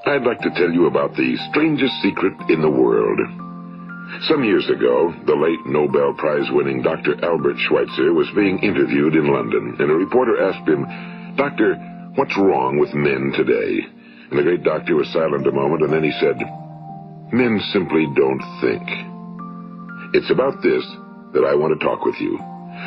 I'd like to tell you about the strangest secret in the world. Some years ago, the late Nobel Prize-winning Dr. Albert Schweitzer was being interviewed in London, and a reporter asked him, "Doctor, what's wrong with men today?" And the great doctor was silent a moment, and then he said, "Men simply don't think." It's about this that I want to talk with you.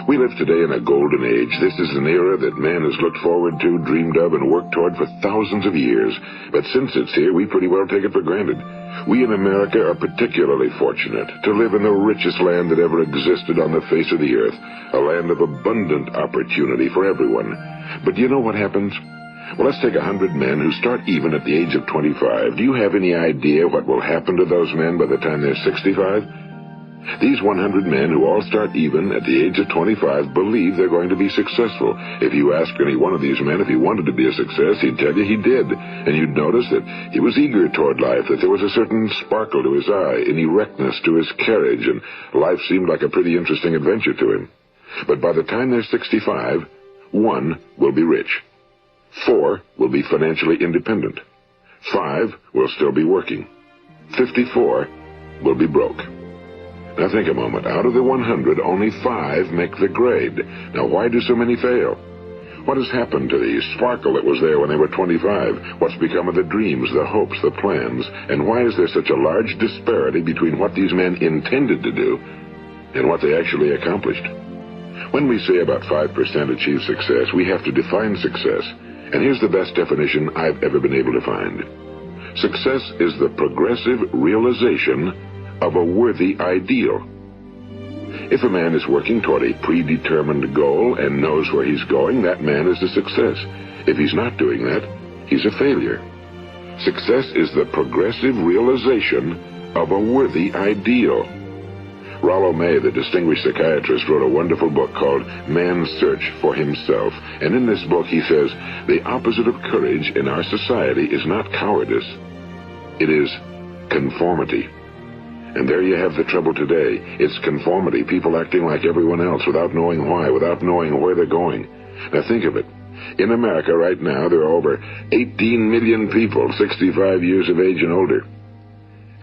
We live today in a golden age. This is an era that man has looked forward to, dreamed of, and worked toward for thousands of years. But since it's here, we pretty well take it for granted. We in America are particularly fortunate to live in the richest land that ever existed on the face of the earth, a land of abundant opportunity for everyone. But do you know what happens? Well, let's take 100 men who start even at the age of 25. Do you have any idea what will happen to those men by the time they're 65? These 100 men who all start even at the age of 25 believe they're going to be successful. If you ask any one of these men if he wanted to be a success, he'd tell you he did. And you'd notice that he was eager toward life, that there was a certain sparkle to his eye, an erectness to his carriage, and life seemed like a pretty interesting adventure to him. But by the time they're 65, 1 will be rich. 4 will be financially independent. 5 will still be working. 54 will be broke. Now think a moment. Out of the 100, only 5 make the grade. Now why do so many fail? What has happened to the sparkle that was there when they were 25? What's become of the dreams, the hopes, the plans? And why is there such a large disparity between what these men intended to do and what they actually accomplished? When we say about 5% achieve success, we have to define success. And here's the best definition I've ever been able to find. Success is the progressive realization of a worthy ideal. If a man is working toward a predetermined goal and knows where he's going, that man is a success. If he's not doing that, he's a failure. Success is the progressive realization of a worthy ideal. Rollo May, the distinguished psychiatrist, wrote a wonderful book called Man's Search for Himself. And in this book he says, the opposite of courage in our society is not cowardice. It is conformity. And there you have the trouble today. It's conformity, people acting like everyone else without knowing why, without knowing where they're going. Now think of it. In America right now, there are over 18 million people 65 years of age and older.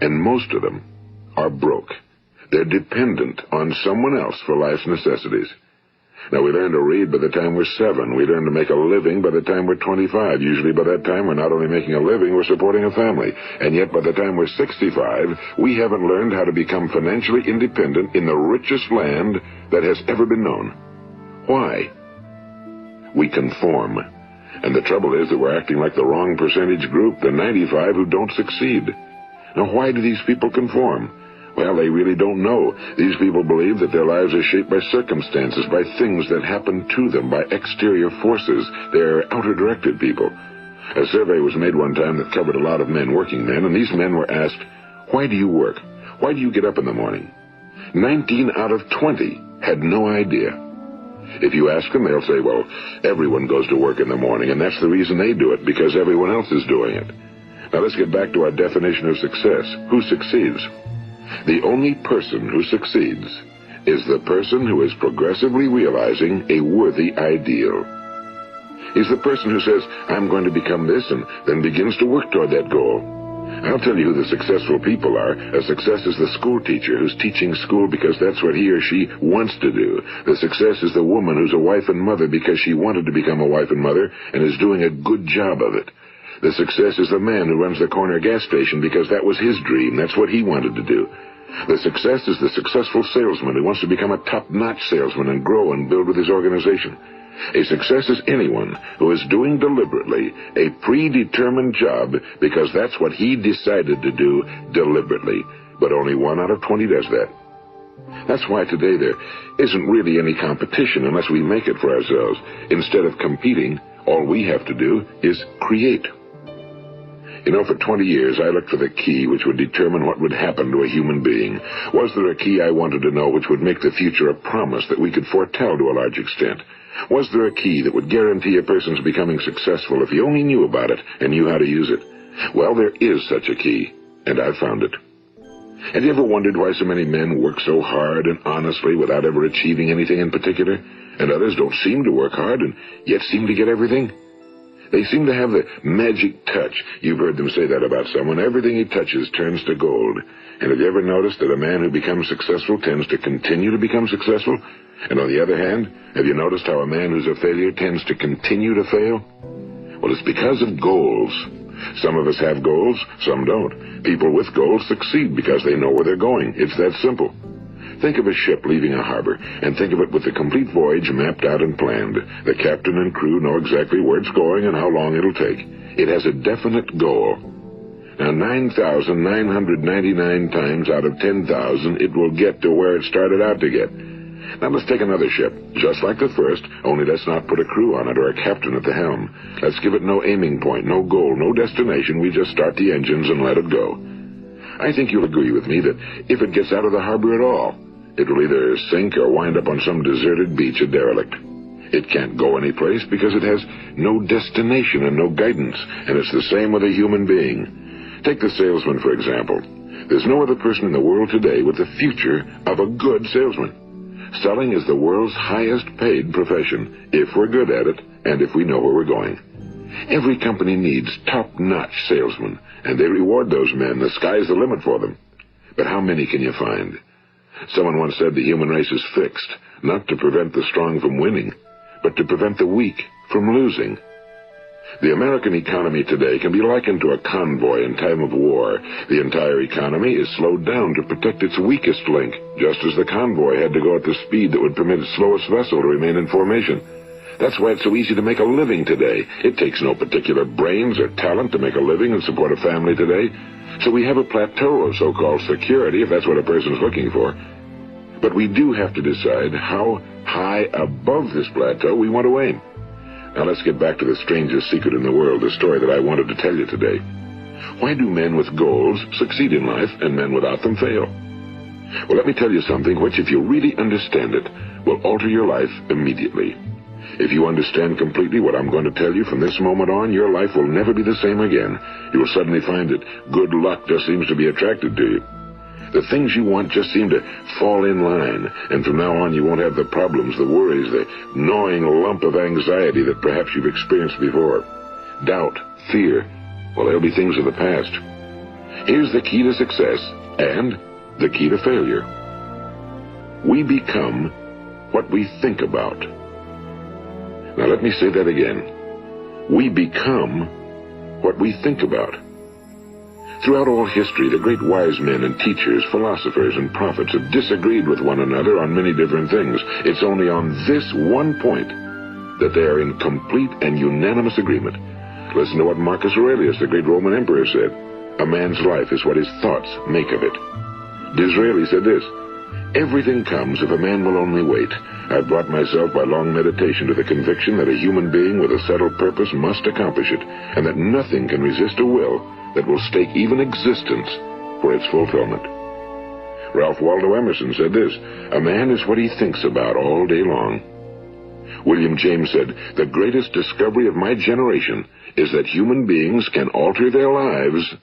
And most of them are broke. They're dependent on someone else for life's necessities. Now, we learn to read by the time we're 7. We learn to make a living by the time we're 25. Usually by that time, we're not only making a living, we're supporting a family. And yet, by the time we're 65, we haven't learned how to become financially independent in the richest land that has ever been known. Why? We conform. And the trouble is that we're acting like the wrong percentage group, the 95 who don't succeed. Now, why do these people conform? Well, they really don't know. These people believe that their lives are shaped by circumstances, by things that happen to them, by exterior forces. They're outer-directed people. A survey was made one time that covered a lot of men, working men, and these men were asked, "Why do you work? Why do you get up in the morning?" 19 out of 20 had no idea. If you ask them, they'll say, well, everyone goes to work in the morning, and that's the reason they do it, because everyone else is doing it. Now let's get back to our definition of success. Who succeeds? The only person who succeeds is the person who is progressively realizing a worthy ideal. He's the person who says, I'm going to become this, and then begins to work toward that goal. I'll tell you who the successful people are. A success is the school teacher who's teaching school because that's what he or she wants to do. The success is the woman who's a wife and mother because she wanted to become a wife and mother and is doing a good job of it. The success is the man who runs the corner gas station because that was his dream. That's what he wanted to do. The success is the successful salesman who wants to become a top-notch salesman and grow and build with his organization. A success is anyone who is doing deliberately a predetermined job because that's what he decided to do deliberately. But only 1 out of 20 does that. That's why today there isn't really any competition unless we make it for ourselves. Instead of competing, all we have to do is create. You know, for 20 years, I looked for the key which would determine what would happen to a human being. Was there a key I wanted to know which would make the future a promise that we could foretell to a large extent? Was there a key that would guarantee a person's becoming successful if he only knew about it and knew how to use it? Well, there is such a key, and I've found it. Have you ever wondered why so many men work so hard and honestly without ever achieving anything in particular, and others don't seem to work hard and yet seem to get everything? They seem to have the magic touch. You've heard them say that about someone. Everything he touches turns to gold. And have you ever noticed that a man who becomes successful tends to continue to become successful? And on the other hand, have you noticed how a man who's a failure tends to continue to fail? Well, it's because of goals. Some of us have goals, some don't. People with goals succeed because they know where they're going. It's that simple. Think of a ship leaving a harbor, and think of it with the complete voyage mapped out and planned. The captain and crew know exactly where it's going and how long it'll take. It has a definite goal. Now, 9,999 times out of 10,000, it will get to where it started out to get. Now, let's take another ship, just like the first, only let's not put a crew on it or a captain at the helm. Let's give it no aiming point, no goal, no destination. We just start the engines and let it go. I think you'll agree with me that if it gets out of the harbor at all, it will either sink or wind up on some deserted beach, a derelict. It can't go anyplace because it has no destination and no guidance, and it's the same with a human being. Take the salesman, for example. There's no other person in the world today with the future of a good salesman. Selling is the world's highest paid profession, if we're good at it and if we know where we're going. Every company needs top-notch salesmen, and they reward those men. The sky's the limit for them. But how many can you find? Someone once said the human race is fixed, not to prevent the strong from winning, but to prevent the weak from losing. The American economy today can be likened to a convoy in time of war. The entire economy is slowed down to protect its weakest link, just as the convoy had to go at the speed that would permit its slowest vessel to remain in formation. That's why it's so easy to make a living today. It takes no particular brains or talent to make a living and support a family today. So we have a plateau of so-called security, if that's what a person's looking for. But we do have to decide how high above this plateau we want to aim. Now let's get back to the strangest secret in the world, the story that I wanted to tell you today. Why do men with goals succeed in life and men without them fail? Well, let me tell you something which, if you really understand it, will alter your life immediately. If you understand completely what I'm going to tell you from this moment on, your life will never be the same again. You will suddenly find that good luck just seems to be attracted to you. The things you want just seem to fall in line, and from now on you won't have the problems, the worries, the gnawing lump of anxiety that perhaps you've experienced before. Doubt, fear, well, they'll be things of the past. Here's the key to success and the key to failure. We become what we think about. Now let me say that again. We become what we think about. Throughout all history, the great wise men and teachers, philosophers and prophets have disagreed with one another on many different things. It's only on this one point that they are in complete and unanimous agreement. Listen to what Marcus Aurelius, the great Roman emperor, said. A man's life is what his thoughts make of it. Disraeli said this, everything comes if a man will only wait. I've brought myself by long meditation to the conviction that a human being with a settled purpose must accomplish it, and that nothing can resist a will that will stake even existence for its fulfillment. Ralph Waldo Emerson said this, a man is what he thinks about all day long. William James said, the greatest discovery of my generation is that human beings can alter their lives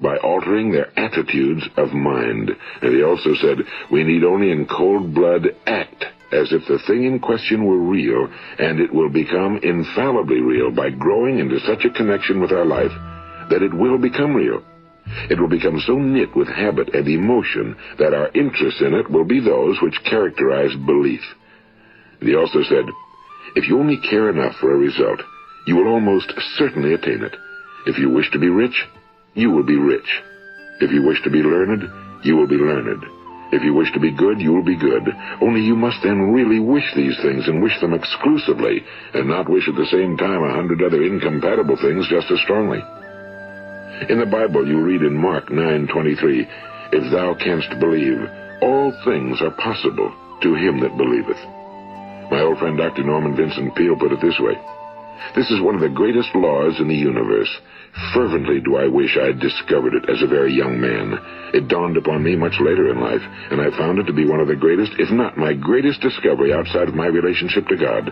by altering their attitudes of mind. And he also said, we need only in cold blood act as if the thing in question were real, and it will become infallibly real by growing into such a connection with our life that it will become real. It will become so knit with habit and emotion that our interest in it will be those which characterize belief. And he also said, if you only care enough for a result, you will almost certainly attain it. If you wish to be rich, you will be rich. If you wish to be learned, you will be learned. If you wish to be good, you will be good. Only you must then really wish these things and wish them exclusively, and not wish at the same time 100 other incompatible things just as strongly. In the Bible, you read in Mark 9:23, if thou canst believe, all things are possible to him that believeth. My old friend Dr. Norman Vincent Peale put it this way, this is one of the greatest laws in the universe. Fervently do I wish I had discovered it as a very young man. It dawned upon me much later in life, and I found it to be one of the greatest, if not my greatest discovery outside of my relationship to God.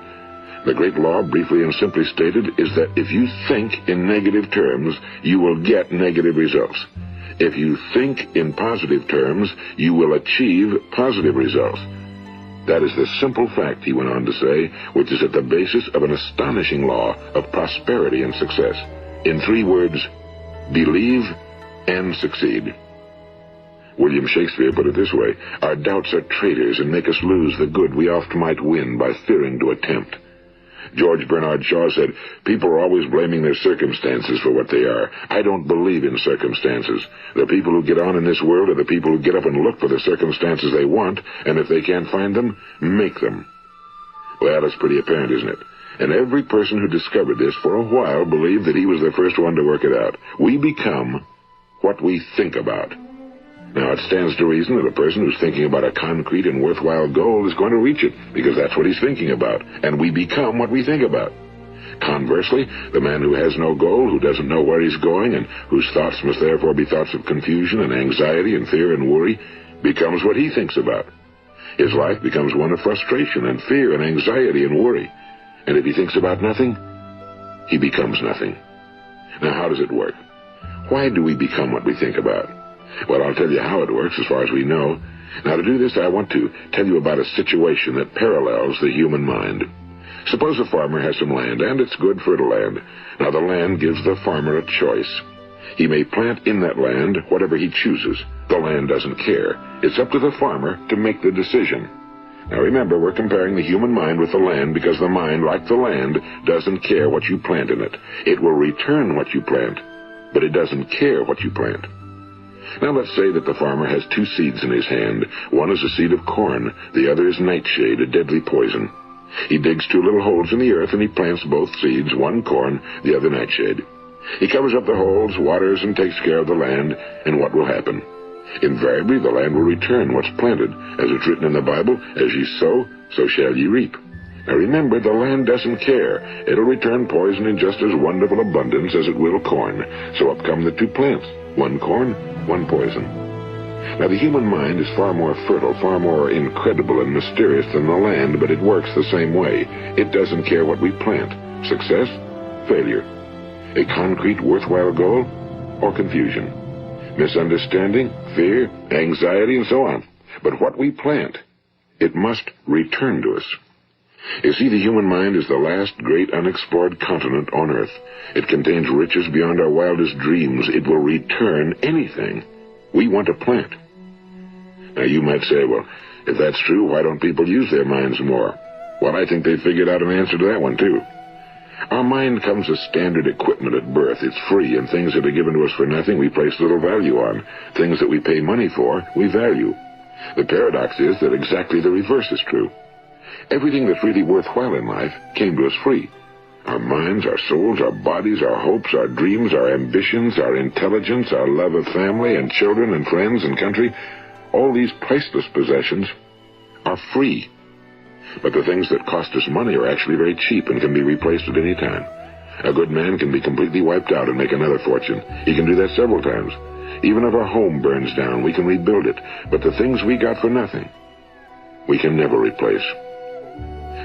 The great law, briefly and simply stated, is that if you think in negative terms, you will get negative results. If you think in positive terms, you will achieve positive results. That is the simple fact, he went on to say, which is at the basis of an astonishing law of prosperity and success. In 3 words, believe and succeed. William Shakespeare put it this way: our doubts are traitors and make us lose the good we oft might win by fearing to attempt. George Bernard Shaw said, people are always blaming their circumstances for what they are. I don't believe in circumstances. The people who get on in this world are the people who get up and look for the circumstances they want, and if they can't find them, make them. Well, it's pretty apparent, isn't it? And every person who discovered this for a while believed that he was the first one to work it out. We become what we think about. Now, it stands to reason that a person who's thinking about a concrete and worthwhile goal is going to reach it, because that's what he's thinking about, and we become what we think about. Conversely, the man who has no goal, who doesn't know where he's going, and whose thoughts must therefore be thoughts of confusion and anxiety and fear and worry, becomes what he thinks about. His life becomes one of frustration and fear and anxiety and worry. And if he thinks about nothing, he becomes nothing. Now, how does it work? Why do we become what we think about? Well, I'll tell you how it works as far as we know. Now, to do this, I want to tell you about a situation that parallels the human mind. Suppose a farmer has some land, and it's good fertile land. Now, the land gives the farmer a choice. He may plant in that land whatever he chooses. The land doesn't care. It's up to the farmer to make the decision. Now, remember, we're comparing the human mind with the land because the mind, like the land, doesn't care what you plant in it. It will return what you plant, but it doesn't care what you plant. Now, let's say that the farmer has 2 seeds in his hand. One is a seed of corn. The other is nightshade, a deadly poison. He digs 2 little holes in the earth, and he plants both seeds, one corn, the other nightshade. He covers up the holes, waters, and takes care of the land, and what will happen? Invariably, the land will return what's planted. As it's written in the Bible, as ye sow, so shall ye reap. Now remember, the land doesn't care. It'll return poison in just as wonderful abundance as it will corn. So up come the 2 plants, one corn, one poison. Now, the human mind is far more fertile, far more incredible and mysterious than the land, but it works the same way. It doesn't care what we plant. Success, failure. A concrete, worthwhile goal, or confusion. Misunderstanding, fear, anxiety, and so on. But what we plant, it must return to us. You see, the human mind is the last great unexplored continent on Earth. It contains riches beyond our wildest dreams. It will return anything we want to plant. Now, you might say, well, if that's true, why don't people use their minds more? Well, I think they figured out an answer to that one, too. Our mind comes as standard equipment at birth. It's free, and things that are given to us for nothing we place little value on. Things that we pay money for, we value. The paradox is that exactly the reverse is true. Everything that's really worthwhile in life came to us free. Our minds, our souls, our bodies, our hopes, our dreams, our ambitions, our intelligence, our love of family and children and friends and country, all these priceless possessions are free. But the things that cost us money are actually very cheap and can be replaced at any time. A good man can be completely wiped out and make another fortune. He can do that several times. Even if our home burns down, we can rebuild it. But the things we got for nothing, we can never replace.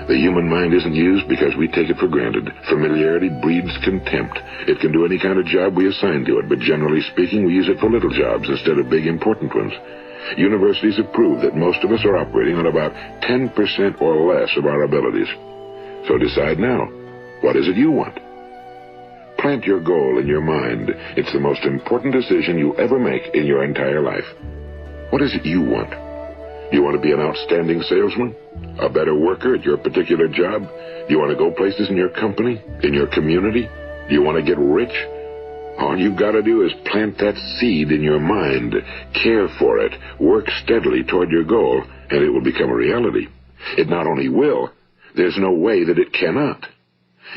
The human mind isn't used because we take it for granted. Familiarity breeds contempt. It can do any kind of job we assign to it, but generally speaking, we use it for little jobs instead of big, important ones. Universities have proved that most of us are operating on about 10% or less of our abilities. So decide now, what is it you want? Plant your goal in your mind. It's the most important decision you'll ever make in your entire life. What is it you want? Do you want to be an outstanding salesman? A better worker at your particular job? Do you want to go places in your company? In your community? Do you want to get rich? All you've got to do is plant that seed in your mind, care for it, work steadily toward your goal, and it will become a reality. It not only will, there's no way that it cannot.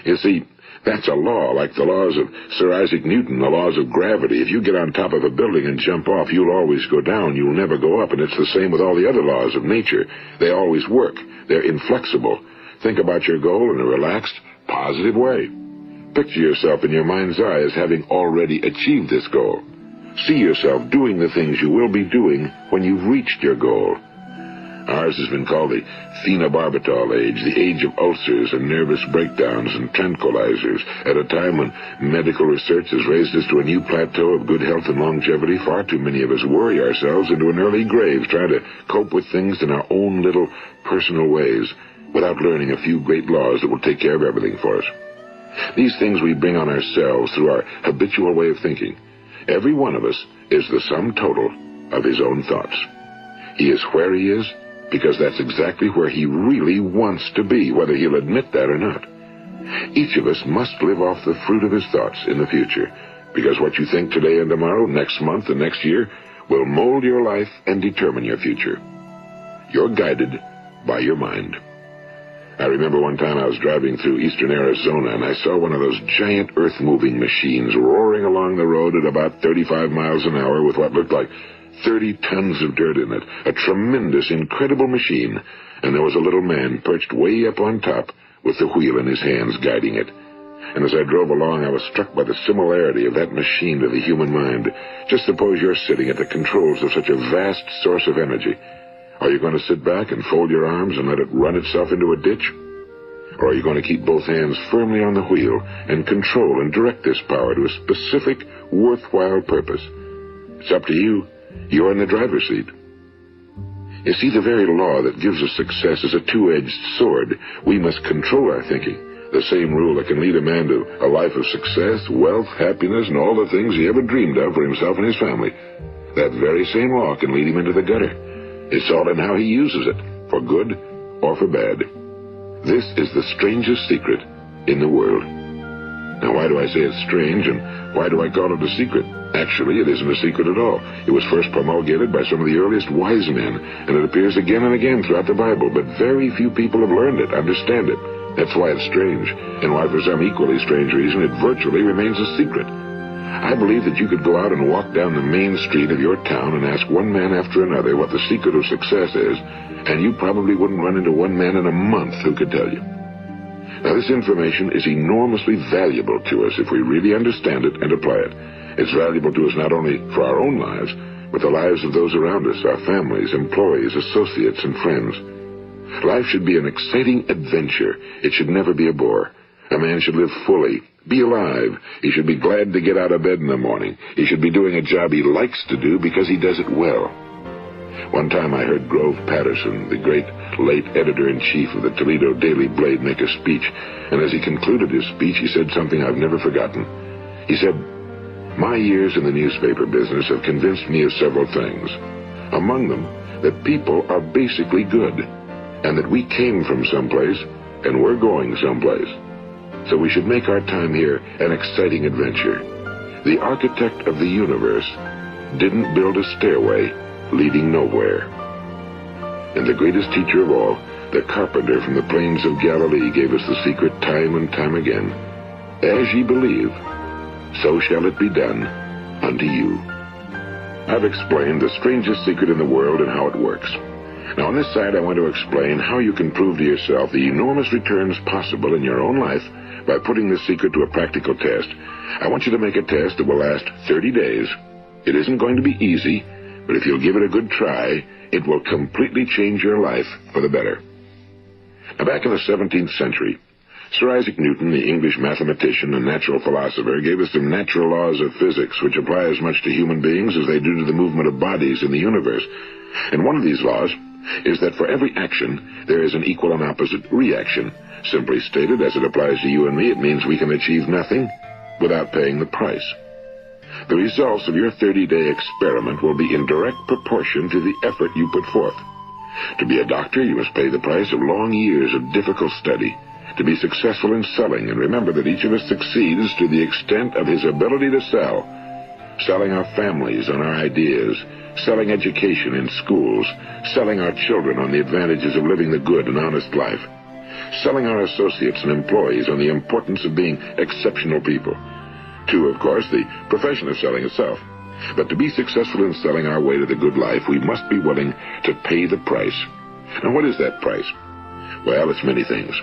You see, that's a law, like the laws of Sir Isaac Newton, the laws of gravity. If you get on top of a building and jump off, you'll always go down. You'll never go up, and it's the same with all the other laws of nature. They always work. They're inflexible. Think about your goal in a relaxed, positive way. Picture yourself in your mind's eye as having already achieved this goal. See yourself doing the things you will be doing when you've reached your goal. Ours has been called the phenobarbital age, the age of ulcers and nervous breakdowns and tranquilizers. At a time when medical research has raised us to a new plateau of good health and longevity, far too many of us worry ourselves into an early grave trying to cope with things in our own little personal ways without learning a few great laws that will take care of everything for us. These things we bring on ourselves through our habitual way of thinking. Every one of us is the sum total of his own thoughts. He is where he is because that's exactly where he really wants to be, whether he'll admit that or not. Each of us must live off the fruit of his thoughts in the future, because what you think today and tomorrow, next month and next year, will mold your life and determine your future. You're guided by your mind. I remember one time I was driving through eastern Arizona, and I saw one of those giant earth-moving machines roaring along the road at about 35 miles an hour with what looked like 30 tons of dirt in it. A tremendous, incredible machine, and there was a little man perched way up on top with the wheel in his hands guiding it. And as I drove along, I was struck by the similarity of that machine to the human mind. Just suppose you're sitting at the controls of such a vast source of energy. Are you going to sit back and fold your arms and let it run itself into a ditch? Or are you going to keep both hands firmly on the wheel and control and direct this power to a specific, worthwhile purpose? It's up to you. You're in the driver's seat. You see, the very law that gives us success is a two-edged sword. We must control our thinking. The same rule that can lead a man to a life of success, wealth, happiness, and all the things he ever dreamed of for himself and his family. That very same law can lead him into the gutter. It's all in how he uses it, for good or for bad. This is the strangest secret in the world. Now, why do I say it's strange, and why do I call it a secret? Actually, it isn't a secret at all. It was first promulgated by some of the earliest wise men, and it appears again and again throughout the Bible, but very few people have learned it, understand it. That's why it's strange, and why for some equally strange reason it virtually remains a secret. I believe that you could go out and walk down the main street of your town and ask one man after another what the secret of success is, and you probably wouldn't run into one man in a month who could tell you. Now, this information is enormously valuable to us if we really understand it and apply it. It's valuable to us not only for our own lives, but the lives of those around us, our families, employees, associates, and friends. Life should be an exciting adventure. It should never be a bore. A man should live fully, be alive. He should be glad to get out of bed in the morning. He should be doing a job he likes to do because he does it well. One time I heard Grove Patterson, the great late editor-in-chief of the Toledo Daily Blade, make a speech, and as he concluded his speech, he said something I've never forgotten. He said, "My years in the newspaper business have convinced me of several things. Among them, that people are basically good, and that we came from someplace, and we're going someplace. So we should make our time here an exciting adventure. The architect of the universe didn't build a stairway leading nowhere." And the greatest teacher of all, the carpenter from the plains of Galilee, gave us the secret time and time again. As ye believe, so shall it be done unto you. I've explained the strangest secret in the world and how it works. Now, on this side, I want to explain how you can prove to yourself the enormous returns possible in your own life by putting this secret to a practical test. I want you to make a test that will last 30 days. It isn't going to be easy, but if you'll give it a good try, it will completely change your life for the better. Now, back in the 17th century, Sir Isaac Newton, the English mathematician and natural philosopher, gave us some natural laws of physics which apply as much to human beings as they do to the movement of bodies in the universe. And one of these laws is that for every action, there is an equal and opposite reaction. Simply stated, as it applies to you and me, it means we can achieve nothing without paying the price. The results of your 30-day experiment will be in direct proportion to the effort you put forth. To be a doctor, you must pay the price of long years of difficult study. To be successful in selling, and remember that each of us succeeds to the extent of his ability to sell. Selling our families on our ideas, selling education in schools, selling our children on the advantages of living the good and honest life, selling our associates and employees on the importance of being exceptional people. To, of course, the profession of selling itself. But to be successful in selling our way to the good life, we must be willing to pay the price. And what is that price? Well, it's many things.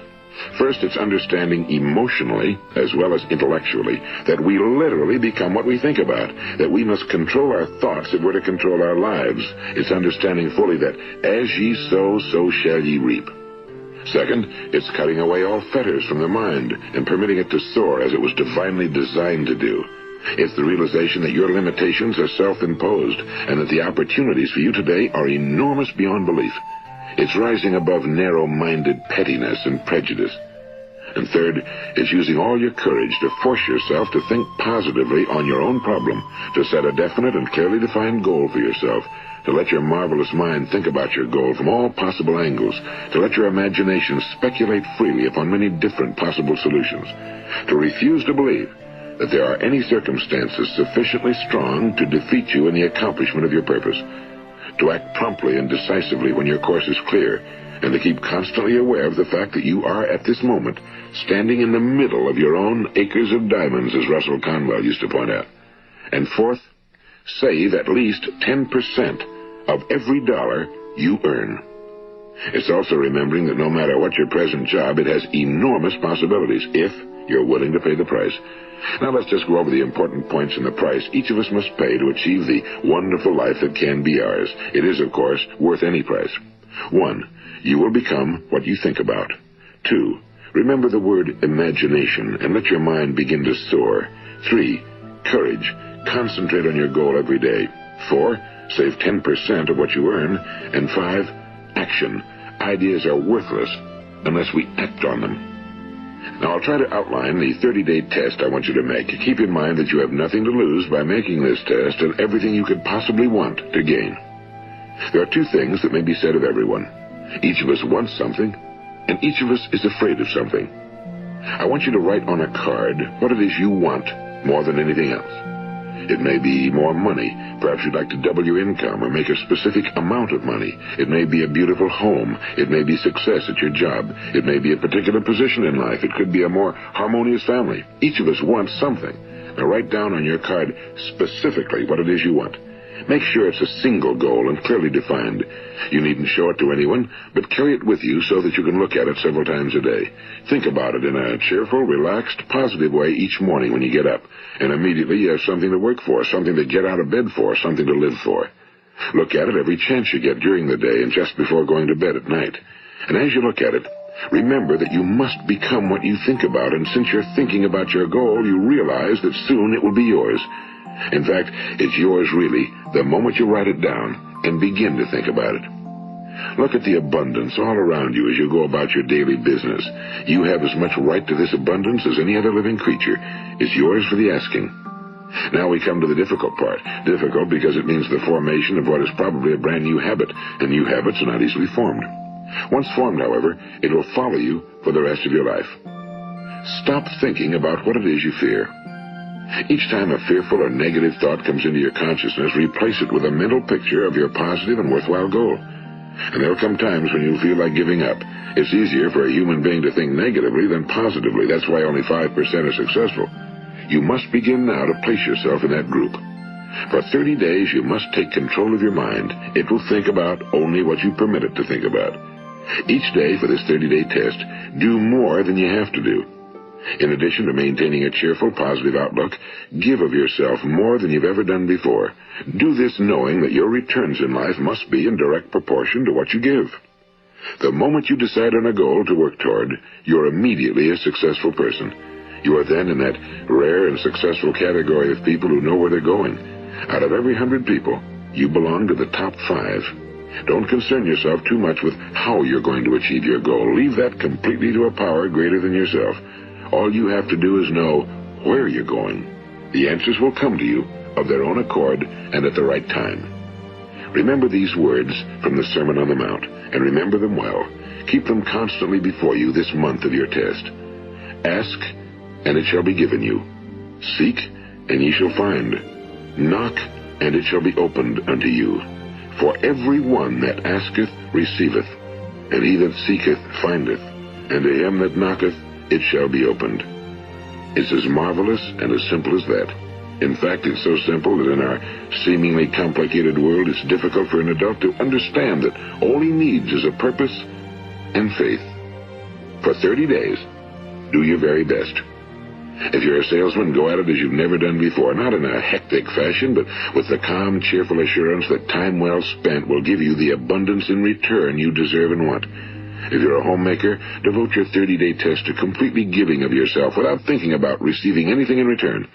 First, it's understanding emotionally, as well as intellectually, that we literally become what we think about, that we must control our thoughts if we're to control our lives. It's understanding fully that as ye sow, so shall ye reap. Second, it's cutting away all fetters from the mind and permitting it to soar as it was divinely designed to do. It's the realization that your limitations are self-imposed and that the opportunities for you today are enormous beyond belief. It's rising above narrow-minded pettiness and prejudice. And third, it's using all your courage to force yourself to think positively on your own problem, to set a definite and clearly defined goal for yourself, to let your marvelous mind think about your goal from all possible angles, to let your imagination speculate freely upon many different possible solutions, to refuse to believe that there are any circumstances sufficiently strong to defeat you in the accomplishment of your purpose, to act promptly and decisively when your course is clear, and to keep constantly aware of the fact that you are, at this moment, standing in the middle of your own acres of diamonds, as Russell Conwell used to point out. And fourth, save at least 10% of every dollar you earn. It's also remembering that no matter what your present job, it has enormous possibilities, if you're willing to pay the price. Now let's just go over the important points in the price each of us must pay to achieve the wonderful life that can be ours. It is, of course, worth any price. 1. You will become what you think about. 2. Remember the word imagination and let your mind begin to soar. 3. Courage. Concentrate on your goal every day. 4. Save 10% of what you earn. And 5. Action. Ideas are worthless unless we act on them. Now, I'll try to outline the 30-day test I want you to make. Keep in mind that you have nothing to lose by making this test and everything you could possibly want to gain. There are two things that may be said of everyone. Each of us wants something, and each of us is afraid of something. I want you to write on a card what it is you want more than anything else. It may be more money. Perhaps you'd like to double your income or make a specific amount of money. It may be a beautiful home. It may be success at your job. It may be a particular position in life. It could be a more harmonious family. Each of us wants something. Now write down on your card specifically what it is you want. Make sure it's a single goal and clearly defined. You needn't show it to anyone, but carry it with you so that you can look at it several times a day. Think about it in a cheerful, relaxed, positive way each morning when you get up, and immediately you have something to work for, something to get out of bed for, something to live for. Look at it every chance you get during the day and just before going to bed at night. And as you look at it, remember that you must become what you think about, and since you're thinking about your goal, you realize that soon it will be yours. In fact, it's yours really the moment you write it down and begin to think about it. Look at the abundance all around you as you go about your daily business. You have as much right to this abundance as any other living creature. It's yours for the asking. Now we come to the difficult part. Difficult because it means the formation of what is probably a brand new habit, and new habits are not easily formed. Once formed, however, it will follow you for the rest of your life. Stop thinking about what it is you fear. Each time a fearful or negative thought comes into your consciousness, replace it with a mental picture of your positive and worthwhile goal. And there'll come times when you'll feel like giving up. It's easier for a human being to think negatively than positively. That's why only 5% are successful. You must begin now to place yourself in that group. For 30 days, you must take control of your mind. It will think about only what you permit it to think about. Each day for this 30-day test, do more than you have to do. In addition to maintaining a cheerful, positive outlook, give of yourself more than you've ever done before. Do this knowing that your returns in life must be in direct proportion to what you give. The moment you decide on a goal to work toward, you're immediately a successful person. You are then in that rare and successful category of people who know where they're going. Out of every 100 people, you belong to the top 5. Don't concern yourself too much with how you're going to achieve your goal. Leave that completely to a power greater than yourself. All you have to do is know where you're going. The answers will come to you of their own accord and at the right time. Remember these words from the Sermon on the Mount, and remember them well. Keep them constantly before you this month of your test. Ask, and it shall be given you. Seek, and ye shall find. Knock, and it shall be opened unto you. For every one that asketh receiveth, and he that seeketh findeth, and to him that knocketh it shall be opened. It's as marvelous and as simple as that. In fact, it's so simple that in our seemingly complicated world, it's difficult for an adult to understand that all he needs is a purpose and faith. For 30 days, do your very best. If you're a salesman, go at it as you've never done before, not in a hectic fashion, but with the calm, cheerful assurance that time well spent will give you the abundance in return you deserve and want. If you're a homemaker, devote your 30-day test to completely giving of yourself without thinking about receiving anything in return,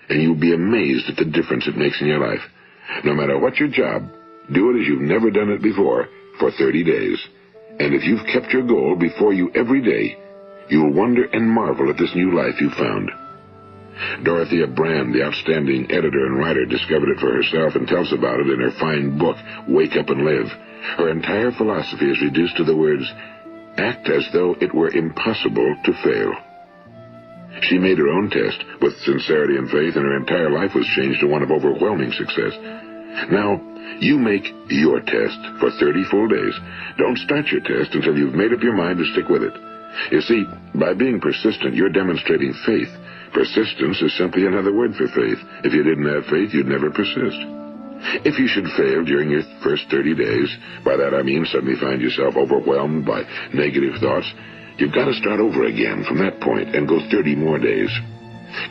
and you'll be amazed at the difference it makes in your life. No matter what your job, do it as you've never done it before for 30 days. And if you've kept your goal before you every day, you'll wonder and marvel at this new life you've found. Dorothea Brand, the outstanding editor and writer, discovered it for herself and tells about it in her fine book, Wake Up and Live. Her entire philosophy is reduced to the words, act as though it were impossible to fail. She made her own test with sincerity and faith, and her entire life was changed to one of overwhelming success. Now, you make your test for 30 full days. Don't start your test until you've made up your mind to stick with it. You see, by being persistent, you're demonstrating faith. Persistence is simply another word for faith. If you didn't have faith, you'd never persist. If you should fail during your first 30 days, by that I mean suddenly find yourself overwhelmed by negative thoughts, you've got to start over again from that point and go 30 more days.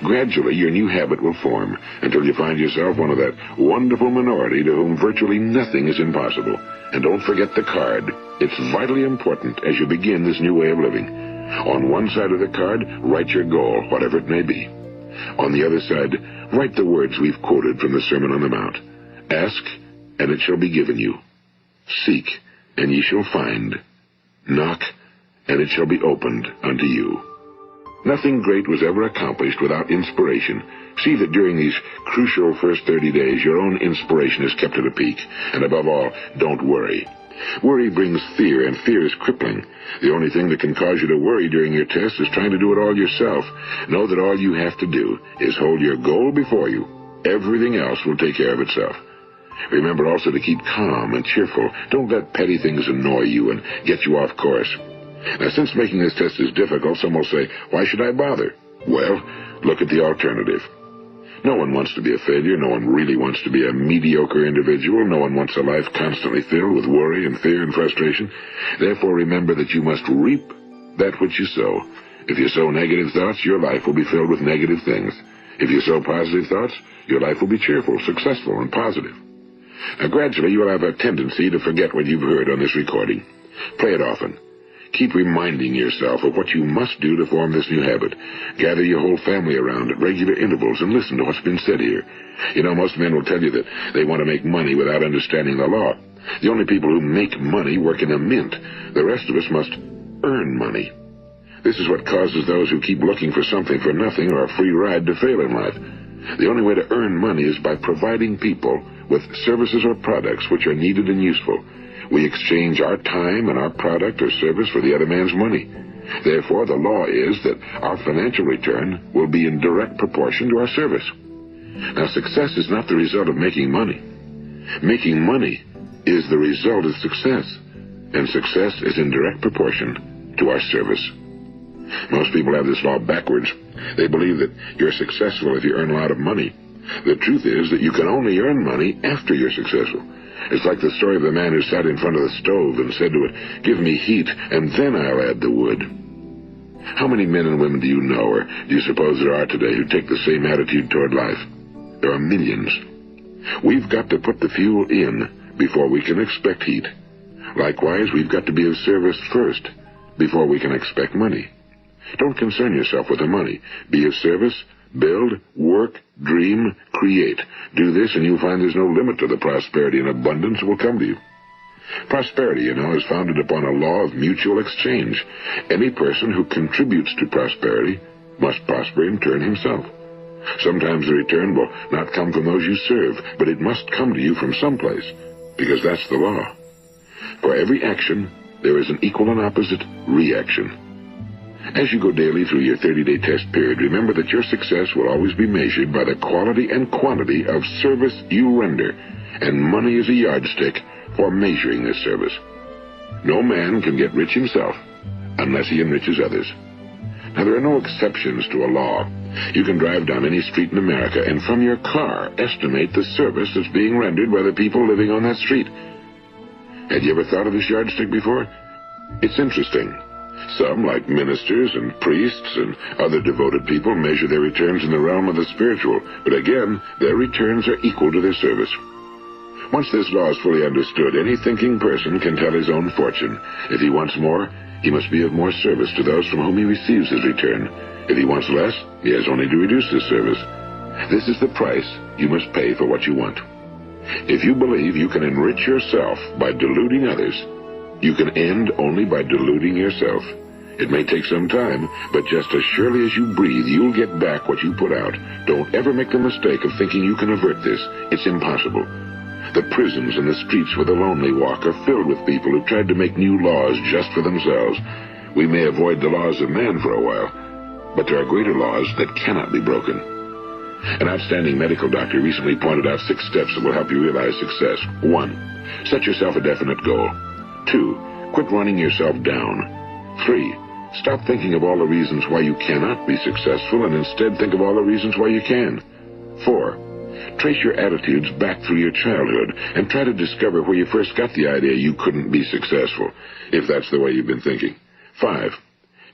Gradually, your new habit will form until you find yourself one of that wonderful minority to whom virtually nothing is impossible. And don't forget the card. It's vitally important as you begin this new way of living. On one side of the card, write your goal, whatever it may be. On the other side, write the words we've quoted from the Sermon on the Mount. Ask, and it shall be given you. Seek, and ye shall find. Knock, and it shall be opened unto you. Nothing great was ever accomplished without inspiration. See that during these crucial first 30 days, your own inspiration is kept at a peak. And above all, don't worry. Worry brings fear, and fear is crippling. The only thing that can cause you to worry during your test is trying to do it all yourself. Know that all you have to do is hold your goal before you. Everything else will take care of itself. Remember also to keep calm and cheerful. Don't let petty things annoy you and get you off course. Now, since making this test is difficult, some will say, why should I bother? Well, look at the alternative. No one wants to be a failure. No one really wants to be a mediocre individual. No one wants a life constantly filled with worry and fear and frustration. Therefore, remember that you must reap that which you sow. If you sow negative thoughts, your life will be filled with negative things. If you sow positive thoughts, your life will be cheerful, successful, and positive. Now, gradually, you will have a tendency to forget what you've heard on this recording. Play it often. Keep reminding yourself of what you must do to form this new habit. Gather your whole family around at regular intervals and listen to what's been said here. You know, most men will tell you that they want to make money without understanding the law. The only people who make money work in a mint. The rest of us must earn money. This is what causes those who keep looking for something for nothing or a free ride to fail in life. The only way to earn money is by providing people with services or products which are needed and useful. We exchange our time and our product or service for the other man's money. Therefore, the law is that our financial return will be in direct proportion to our service. Now, success is not the result of making money. Making money is the result of success, and success is in direct proportion to our service. Most people have this law backwards. They believe that you're successful if you earn a lot of money. The truth is that you can only earn money after you're successful. It's like the story of the man who sat in front of the stove and said to it, give me heat, and then I'll add the wood. How many men and women do you know, or do you suppose there are today, who take the same attitude toward life? There are millions. We've got to put the fuel in before we can expect heat. Likewise, we've got to be of service first before we can expect money. Don't concern yourself with the money. Be of service, build, work, dream, create. Do this and you'll find there's no limit to the prosperity and abundance that will come to you. Prosperity, you know, is founded upon a law of mutual exchange. Any person who contributes to prosperity must prosper in turn himself. Sometimes the return will not come from those you serve, but it must come to you from someplace, because that's the law. For every action, there is an equal and opposite reaction. As you go daily through your 30-day test period, remember that your success will always be measured by the quality and quantity of service you render, and money is a yardstick for measuring this service. No man can get rich himself unless he enriches others. Now, there are no exceptions to a law. You can drive down any street in America and from your car estimate the service that's being rendered by the people living on that street. Had you ever thought of this yardstick before? It's interesting. Some, like ministers and priests and other devoted people, measure their returns in the realm of the spiritual, but again, their returns are equal to their service. Once this law is fully understood, any thinking person can tell his own fortune. If he wants more, he must be of more service to those from whom he receives his return. If he wants less, he has only to reduce his service. This is the price you must pay for what you want. If you believe you can enrich yourself by deluding others, you can end only by deluding yourself. It may take some time, but just as surely as you breathe, you'll get back what you put out. Don't ever make the mistake of thinking you can avert this. It's impossible. The prisons and the streets where the lonely walk are filled with people who tried to make new laws just for themselves. We may avoid the laws of man for a while, but there are greater laws that cannot be broken. An outstanding medical doctor recently pointed out 6 steps that will help you realize success. 1. Set yourself a definite goal. 2. Quit running yourself down. 3. Stop thinking of all the reasons why you cannot be successful and instead think of all the reasons why you can. 4. Trace your attitudes back through your childhood and try to discover where you first got the idea you couldn't be successful, if that's the way you've been thinking. 5.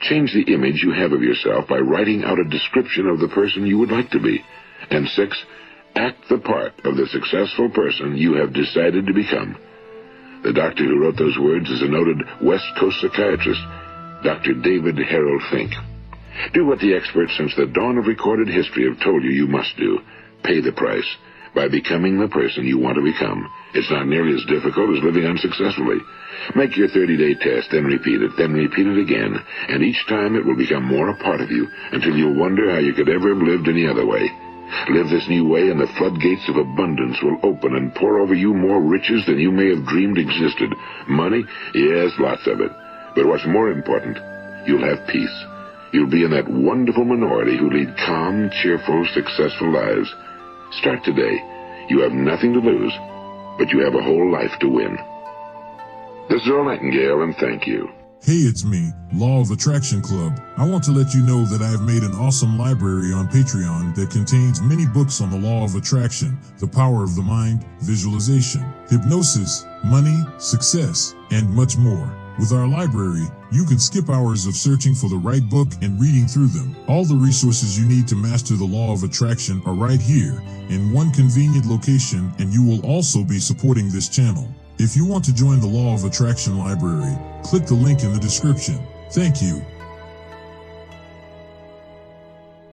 Change the image you have of yourself by writing out a description of the person you would like to be. And 6. Act the part of the successful person you have decided to become. The doctor who wrote those words is a noted West Coast psychiatrist, Dr. David Harold Fink. Do what the experts since the dawn of recorded history have told you you must do. Pay the price by becoming the person you want to become. It's not nearly as difficult as living unsuccessfully. Make your 30-day test, then repeat it again, and each time it will become more a part of you until you'll wonder how you could ever have lived any other way. Live this new way and the floodgates of abundance will open and pour over you more riches than you may have dreamed existed. Money? Yes, lots of it. But what's more important, you'll have peace. You'll be in that wonderful minority who lead calm, cheerful, successful lives. Start today. You have nothing to lose, but you have a whole life to win. This is Earl Nightingale, and thank you. Hey, it's me, Law of Attraction Club. I want to let you know that I have made an awesome library on Patreon that contains many books on the law of attraction, the power of the mind, visualization, hypnosis, money, success, and much more. With our library, you can skip hours of searching for the right book and reading through them. All the resources you need to master the law of attraction are right here in one convenient location, and you will also be supporting this channel. If you want to join the Law of Attraction library, click the link in the description. Thank you.